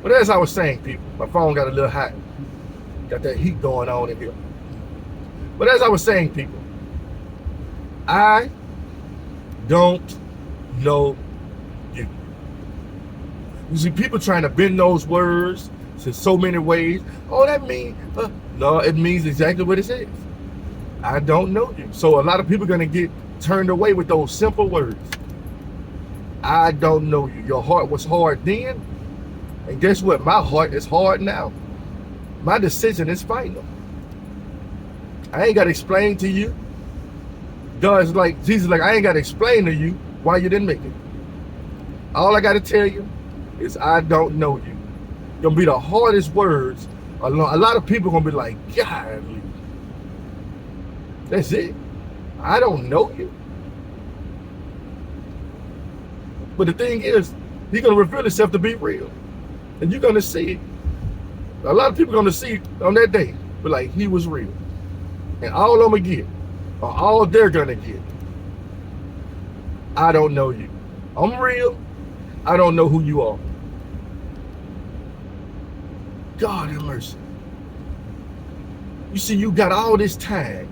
But as I was saying, people, my phone got a little hot. Got that heat going on in here. But as I was saying, people, I don't know you. You see people trying to bend those words in so many ways. Oh, that means, no, it means exactly what it says. I don't know you. So a lot of people are going to get turned away with those simple words. I don't know you. Your heart was hard then. And guess what? My heart is hard now. My decision is final. I ain't got to explain to you. God's like, Jesus like, I ain't got to explain to you why you didn't make it. All I got to tell you is I don't know you. Gonna be the hardest words. A lot of people gonna be like, golly. That's it. I don't know you. But the thing is, he's gonna reveal himself to be real. And you're gonna see it. A lot of people are gonna see on that day, but like, he was real. And all I'm gonna get, or all they're gonna get, I don't know you. I'm real. I don't know who you are. God have mercy. You see, you got all this time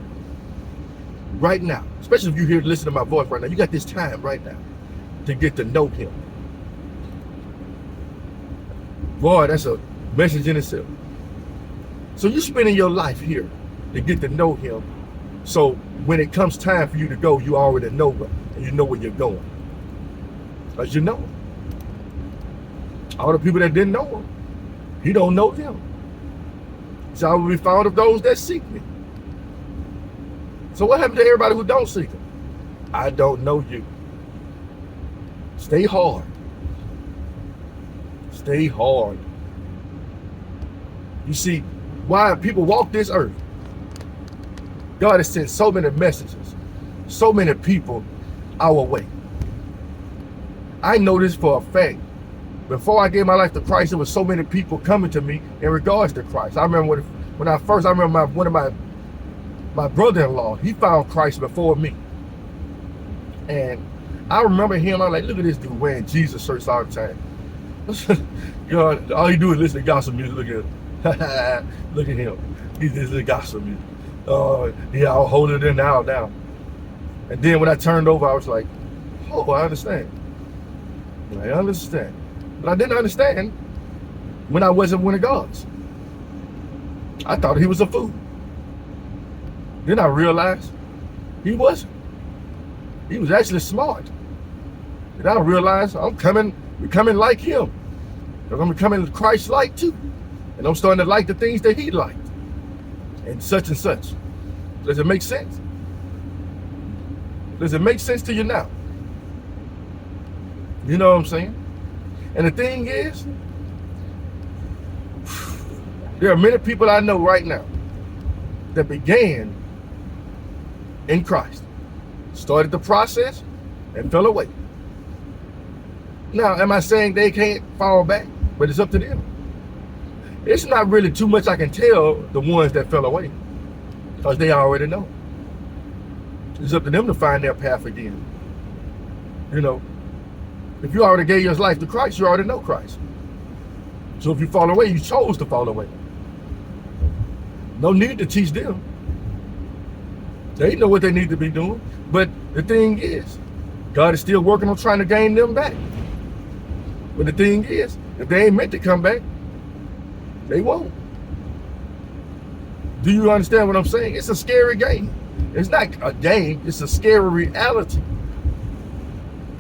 right now, especially if you're here to listen to my voice right now. You got this time right now to get to know him. Boy, that's a message in itself. So you're spending your life here to get to know him. So when it comes time for you to go, you already know it, and you know where you're going. Because you know him. All the people that didn't know him, he don't know them. So I will be found of those that seek me. So what happened to everybody who don't seek him? I don't know you. Stay hard. Stay hard. You see, why people walk this earth, God has sent so many messages, so many people our way. I know this for a fact. Before I gave my life to Christ, there was so many people coming to me in regards to Christ. I remember when I remember one of my brother-in-law, he found Christ before me. And I remember him, I'm like, look at this dude wearing Jesus shirts all the time. You know, all he do is listen to gospel music. Look at him. Look at him. He's listening to gospel music. Yeah, I'll hold it in now. And then when I turned over, I was like, oh, I understand. I understand. But I didn't understand when I wasn't one of God's. I thought he was a fool. Then I realized he wasn't. He was actually smart. And I realized I'm becoming like him. I'm becoming Christ-like too. And I'm starting to like the things that he liked. And such. Does it make sense? Does it make sense to you now? You know what I'm saying? And the thing is, there are many people I know right now that began in Christ, started the process, and fell away. Now, am I saying they can't fall back? But it's up to them. It's not really too much I can tell the ones that fell away, because they already know. It's up to them to find their path again. You know, if you already gave your life to Christ, you already know Christ. So if you fall away, you chose to fall away. No need to teach them. They know what they need to be doing. But the thing is, God is still working on trying to gain them back. But the thing is, if they ain't meant to come back, they won't. Do you understand what I'm saying? It's a scary game. It's not a game, it's a scary reality.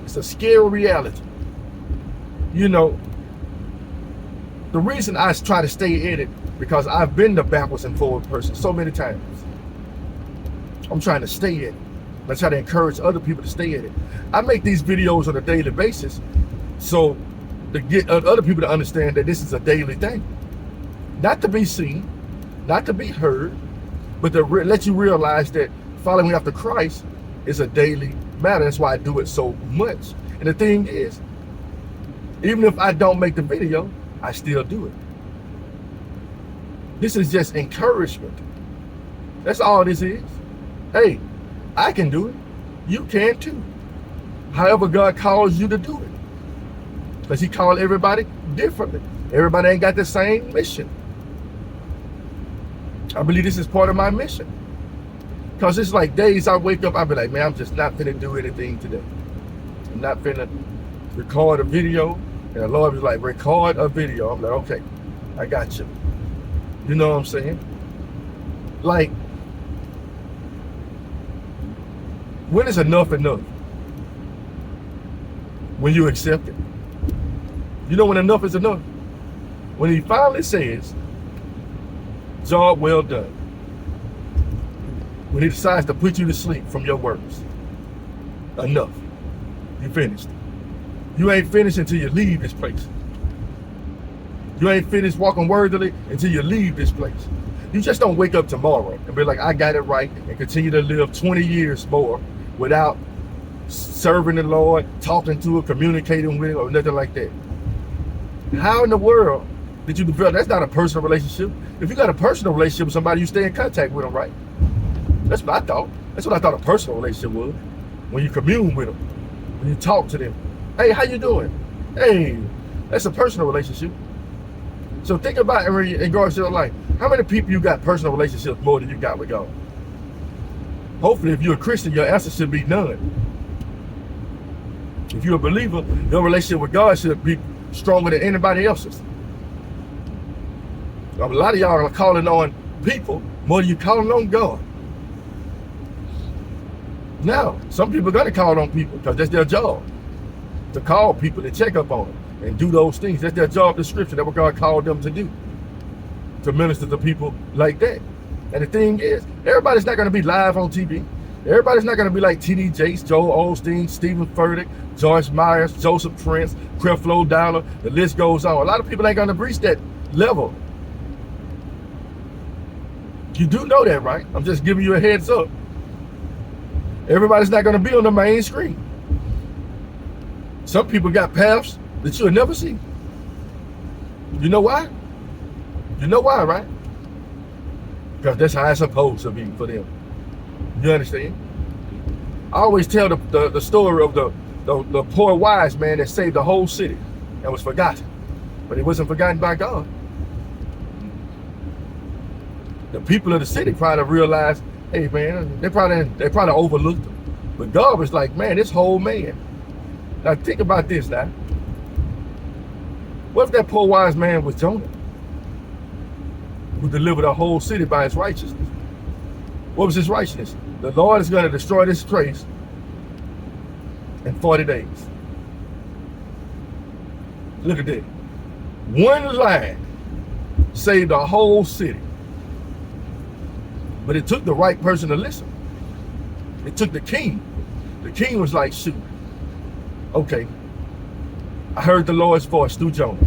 It's a scary reality. You know, the reason I try to stay in it, because I've been the backwards and forward person so many times. I'm trying to stay in it. I try to encourage other people to stay in it. I make these videos on a daily basis so to get other people to understand that this is a daily thing. Not to be seen, not to be heard, but to let you realize that following after Christ is a daily matter. That's why I do it so much. And the thing is, even if I don't make the video, I still do it. This is just encouragement. That's all this is. Hey, I can do it. You can too. However God calls you to do it. Because he called everybody differently. Everybody ain't got the same mission. I believe this is part of my mission. Because it's like days I wake up, I be like, man, I'm just not finna do anything today. I'm not finna record a video. And the Lord was like, record a video. I'm like, okay, I got you. You know what I'm saying? Like, when is enough enough? When you accept it. You know when enough is enough? When he finally says, job well done. When he decides to put you to sleep from your works. Enough. You finished. You ain't finished until you leave this place. You ain't finished walking worthily until you leave this place. You just don't wake up tomorrow and be like, I got it right, and continue to live 20 years more without serving the Lord, talking to Him, communicating with Him, or nothing like that. How in the world did you develop? That's not a personal relationship. If you got a personal relationship with somebody, you stay in contact with them, right? That's what I thought. That's what I thought a personal relationship was. When you commune with them, when you talk to them. Hey, how you doing? Hey, that's a personal relationship. So think about in regards to your life. How many people you got personal relationships more than you got with God? Hopefully, if you're a Christian, your answer should be none. If you're a believer, your relationship with God should be stronger than anybody else's. A lot of y'all are calling on people more than you calling on God. Now, some people got to call on people because that's their job. To call people, to check up on them, and do those things. That's their job description. That's what God called them to do. To minister to people like that. And the thing is, everybody's not going to be live on TV. Everybody's not going to be like T.D. Jakes, Joel Osteen, Stephen Furtick, Joyce Myers, Joseph Prince, Creflo Dollar. The list goes on. A lot of people ain't going to reach that level. You do know that, right? I'm just giving you a heads up. Everybody's not going to be on the main screen. Some people got paths that you'll never see. You know why? You know why, right? Because that's how it's supposed to be for them. You understand? I always tell the story of the poor wise man that saved the whole city and was forgotten. But he wasn't forgotten by God. The people of the city probably realized, hey man, they probably overlooked him. But God was like, man, this whole man. Now think about this now. What if that poor wise man was Jonah, who delivered a whole city by his righteousness? What was his righteousness? The Lord is going to destroy this place in 40 days. Look at that. One line saved the whole city. But it took the right person to listen. It took the king. The king was like, shoot, okay, I heard the Lord's voice through Jonah.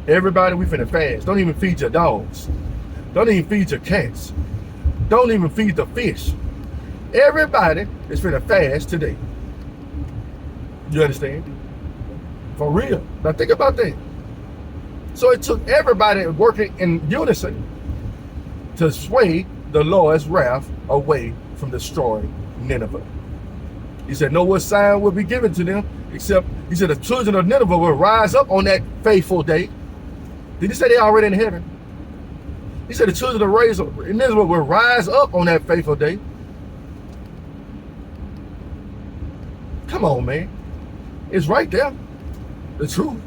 Everybody, we finna fast. Don't even feed your dogs. Don't even feed your cats. Don't even feed the fish. Everybody is finna fast today. You understand? For real. Now think about that. So it took everybody working in unison to sway the Lord's wrath away from destroying Nineveh. He said, no what sign will be given to them, except, he said, the children of Nineveh will rise up on that faithful day. Did he say they already in heaven? He said the children of Nineveh will rise up on that faithful day. Come on, man. It's right there. The truth.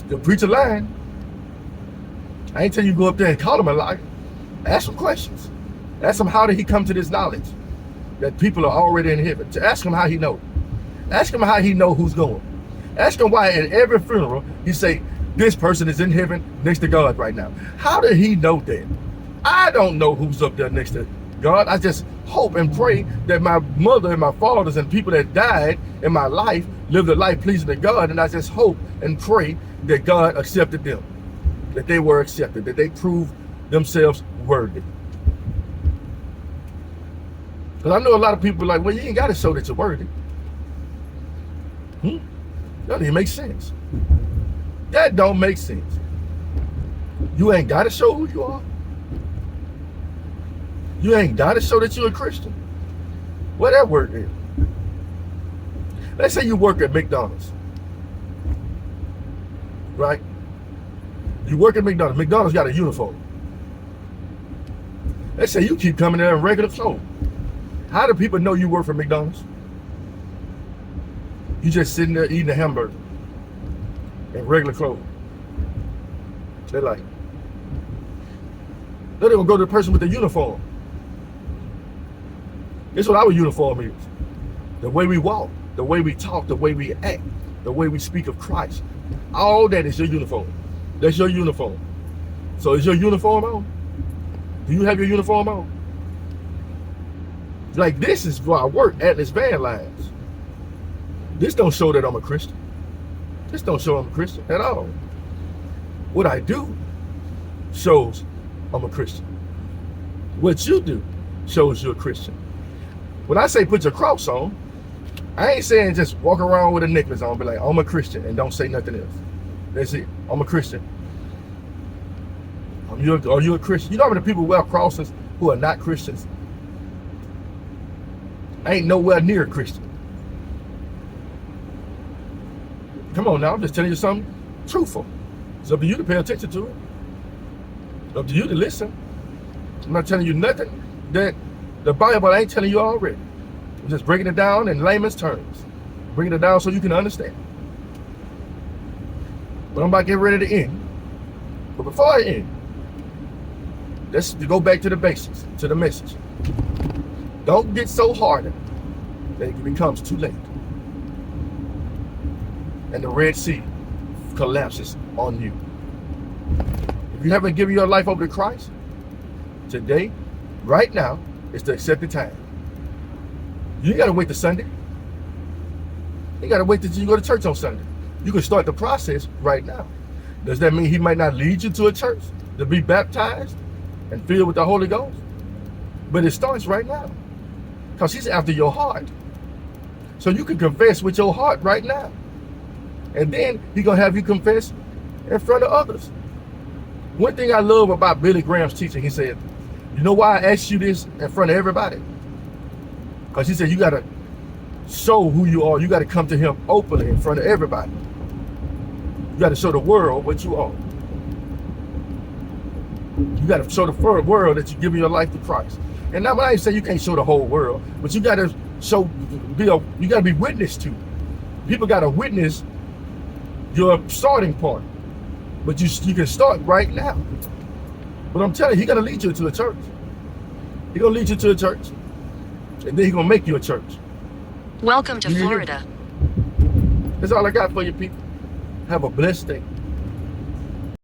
The preacher lying. I ain't tell you go up there and call him a liar. Ask him questions. Ask him how did he come to this knowledge that people are already in heaven. To ask him how he know. Ask him how he know who's going. Ask him why at every funeral he say this person is in heaven next to God right now. How did he know that? I don't know who's up there next to God. I just hope and pray that my mother and my fathers and people that died in my life lived a life pleasing to God, and I just hope and pray that God accepted them, that they were accepted, that they proved themselves worthy. Because I know a lot of people are like, well, you ain't got to show that you're worthy. That doesn't even make sense. That don't make sense. You ain't got to show who you are. You ain't got to show that you're a Christian. Where that work is. Let's say you work at McDonald's. right? You work at McDonald's. McDonald's got a uniform. They say you keep coming there in regular clothes. How do people know you work for McDonald's? You just sitting there eating a hamburger in regular clothes. They're like, they're gonna go to the person with the uniform. This is what our uniform is. The way we walk, the way we talk, the way we act, the way we speak of Christ. All that is your uniform. That's your uniform. So is your uniform on? Do you have your uniform on? Like, this is where I work, Atlas Van Lines. This don't show that I'm a Christian. This don't show I'm a Christian at all. What I do shows I'm a Christian. What you do shows you're a Christian. When I say put your cross on, I ain't saying just walk around with a necklace on, be like, I'm a Christian, and don't say nothing else. That's it. I'm a Christian. Are you a Christian? You know how many people wear crosses who are not Christians? I ain't nowhere near a Christian. Come on now, I'm just telling you something truthful. It's up to you to pay attention to it. It's up to you to listen. I'm not telling you nothing that the Bible ain't telling you already. I'm just breaking it down in layman's terms. Bringing it down so you can understand. But I'm about to get ready to end. But before I end, let's go back to the basics, to the message. Don't get so hardened that it becomes too late. And the Red Sea collapses on you. If you haven't given your life over to Christ, today, right now, is the accepted time. You ain't gotta wait till Sunday. You gotta wait till you go to church on Sunday. You can start the process right now. Does that mean he might not lead you to a church to be baptized and filled with the Holy Ghost? But it starts right now, because he's after your heart. So you can confess with your heart right now. And then he's gonna have you confess in front of others. One thing I love about Billy Graham's teaching, he said, you know why I asked you this in front of everybody? Because he said you gotta show who you are. You gotta come to him openly in front of everybody. You gotta show the world what you are. You gotta show the world that you're giving your life to Christ. And now when I say you can't show the whole world, but you gotta show, you gotta be witness to. People gotta witness your starting point. But you can start right now. But I'm telling you, he's gonna lead you to a church. He's gonna lead you to a church. And then he's gonna make you a church. Welcome to Florida. That's all I got for you people. Have a blessed day.